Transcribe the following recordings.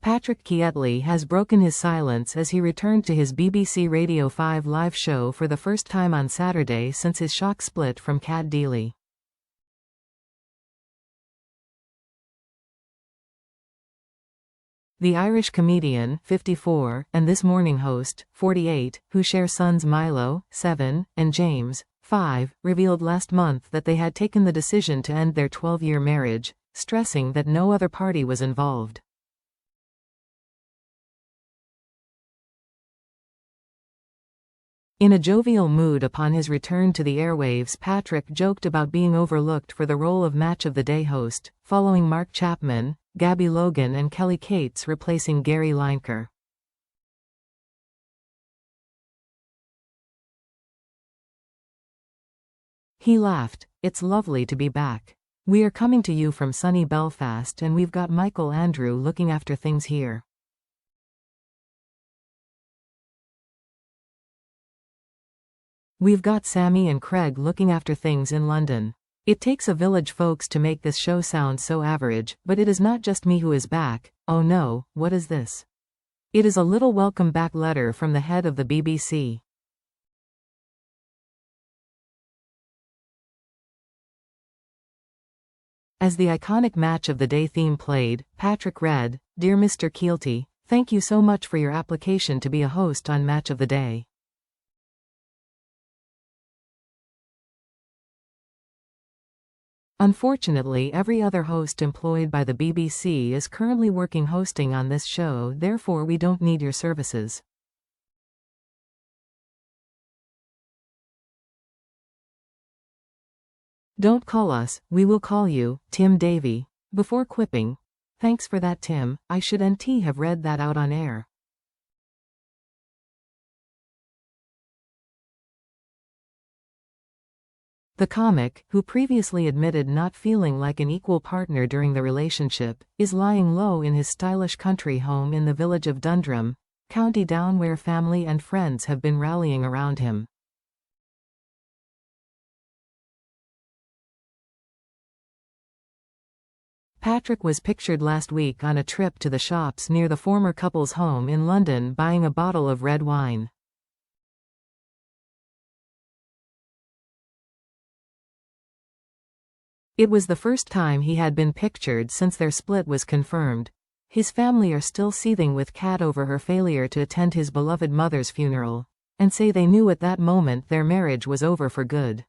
Patrick Kielty has broken his silence as he returned to his BBC Radio 5 live show for the first time on Saturday since his shock split from Cat Deeley. The Irish comedian, 54, and This Morning host, 48, who share sons Milo, 7, and James, 5, revealed last month that they had taken the decision to end their 12-year marriage, stressing that no other party was involved. In a jovial mood upon his return to the airwaves, Patrick joked about being overlooked for the role of Match of the Day host, following Mark Chapman, Gabby Logan and Kelly Cates replacing Gary Lineker. He laughed, "It's lovely to be back. We are coming to you from sunny Belfast and we've got Michael Andrew looking after things here. We've got Sammy and Craig looking after things in London. It takes a village folks to make this show sound so average, but it is not just me who is back. Oh no, what is this? It is a little welcome back letter from the head of the BBC. As the iconic Match of the Day theme played, Patrick read, "Dear Mr. Kielty, thank you so much for your application to be a host on Match of the Day. Unfortunately, every other host employed by the BBC is currently working hosting on this show, therefore we don't need your services. Don't call us, we will call you, Tim Davie." Before quipping, "Thanks for that, Tim, I should have read that out on air." The comic, who previously admitted not feeling like an equal partner during the relationship, is lying low in his stylish country home in the village of Dundrum, County Down, where family and friends have been rallying around him. Patrick was pictured last week on a trip to the shops near the former couple's home in London buying a bottle of red wine. It was the first time he had been pictured since their split was confirmed. His family are still seething with Cat over her failure to attend his beloved mother's funeral, and say they knew at that moment their marriage was over for good.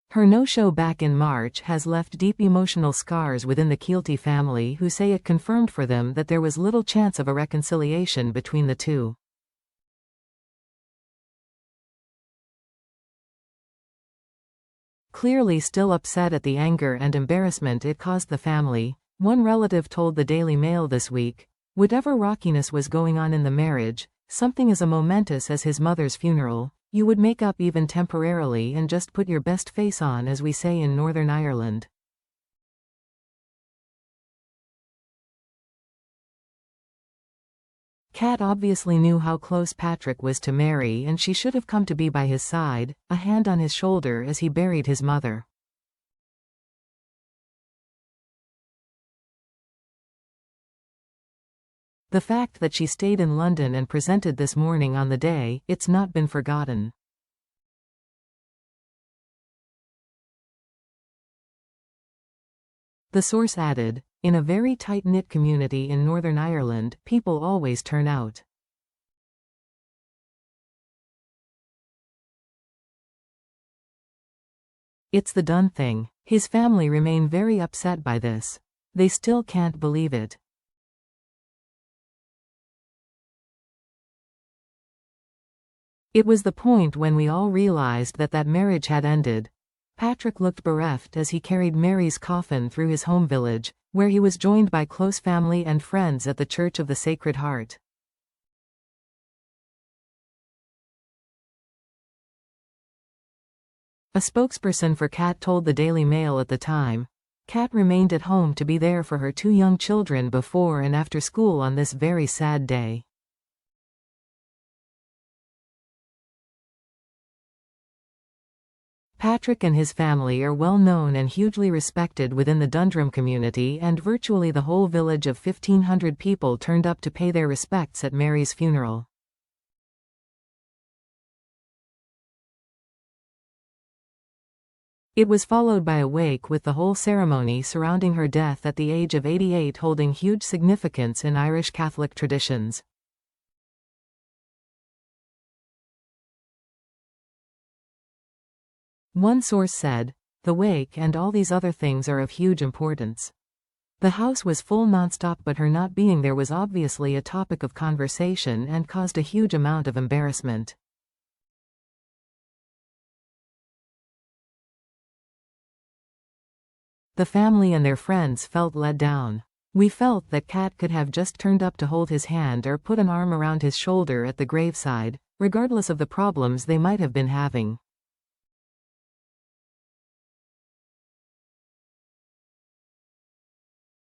Her no-show back in March has left deep emotional scars within the Kielty family, who say it confirmed for them that there was little chance of a reconciliation between the two. Clearly still upset at the anger and embarrassment it caused the family, one relative told the Daily Mail this week, "Whatever rockiness was going on in the marriage, something as momentous as his mother's funeral, you would make up even temporarily and just put your best face on, as we say in Northern Ireland." Cat obviously knew how close Patrick was to Mary, and she should have come to be by his side, a hand on his shoulder as he buried his mother. The fact that she stayed in London and presented this morning on the day, it's not been forgotten. The source added, "In a very tight-knit community in Northern Ireland, people always turn out. It's the done thing." His family remain very upset by this. They still can't believe it. "It was the point when we all realized that that marriage had ended." Patrick looked bereft as he carried Mary's coffin through his home village, where he was joined by close family and friends at the Church of the Sacred Heart. A spokesperson for Cat told the Daily Mail at the time, "Cat remained at home to be there for her two young children before and after school on this very sad day. Patrick and his family are well known and hugely respected within the Dundrum community, and virtually the whole village of 1,500 people turned up to pay their respects at Mary's funeral. It was followed by a wake, with the whole ceremony surrounding her death at the age of 88 holding huge significance in Irish Catholic traditions. One source said, "The wake and all these other things are of huge importance." The house was full nonstop, but her not being there was obviously a topic of conversation and caused a huge amount of embarrassment. The family and their friends felt let down. "We felt that Cat could have just turned up to hold his hand or put an arm around his shoulder at the graveside, regardless of the problems they might have been having."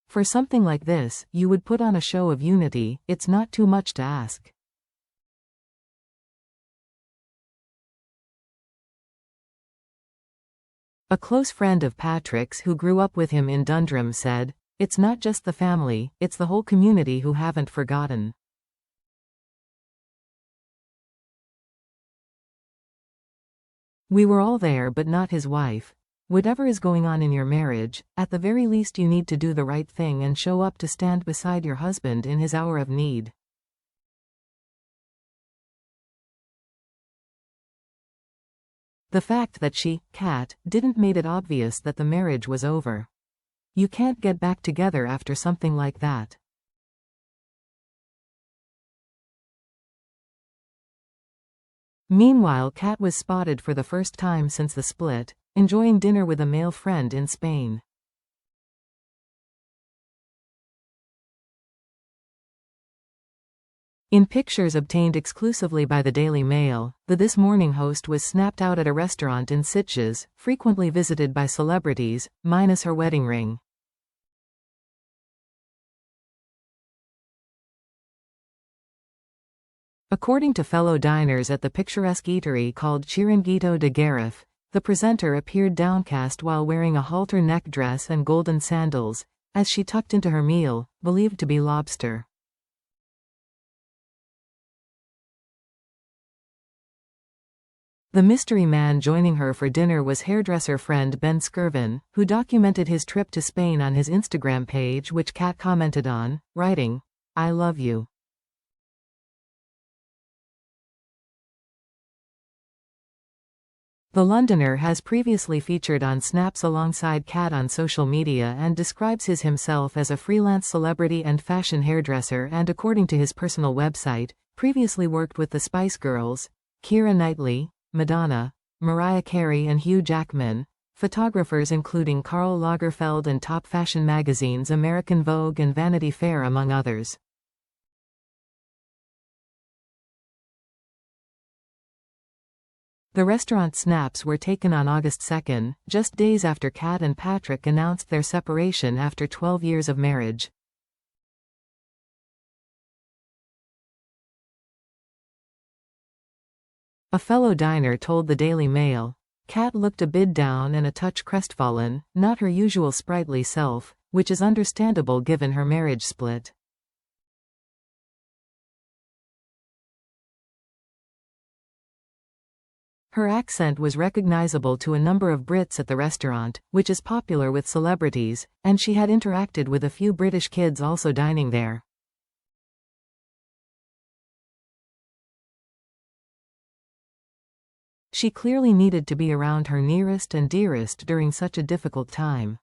For something like this, you would put on a show of unity. It's not too much to ask. A close friend of Patrick's who grew up with him in Dundrum said, "It's not just the family, it's the whole community who haven't forgotten." "We were all there, but not his wife. Whatever is going on in your marriage, at the very least you need to do the right thing and show up to stand beside your husband in his hour of need." The fact that she, Cat, didn't made it obvious that the marriage was over. You can't get back together after something like that. Meanwhile, Cat was spotted for the first time since the split, enjoying dinner with a male friend in Spain. In pictures obtained exclusively by the Daily Mail, the This Morning host was snapped out at a restaurant in Sitges, frequently visited by celebrities, minus her wedding ring. According to fellow diners at the picturesque eatery called Chiringuito de Garif, the presenter appeared downcast while wearing a halter neck dress and golden sandals, as she tucked into her meal, believed to be lobster. The mystery man joining her for dinner was hairdresser friend Ben Skirvin, who documented his trip to Spain on his Instagram page, which Cat commented on, writing, "I love you." The Londoner has previously featured on snaps alongside Cat on social media and describes himself as a freelance celebrity and fashion hairdresser, and according to his personal website, previously worked with the Spice Girls, Keira Knightley, Madonna, Mariah Carey and Hugh Jackman, photographers including Karl Lagerfeld and top fashion magazines American Vogue and Vanity Fair among others. The restaurant snaps were taken on August 2, just days after Cat and Patrick announced their separation after 12 years of marriage. A fellow diner told the Daily Mail, "Cat looked a bit down and a touch crestfallen, not her usual sprightly self, which is understandable given her marriage split." Her accent was recognizable to a number of Brits at the restaurant, which is popular with celebrities, and she had interacted with a few British kids also dining there. She clearly needed to be around her nearest and dearest during such a difficult time.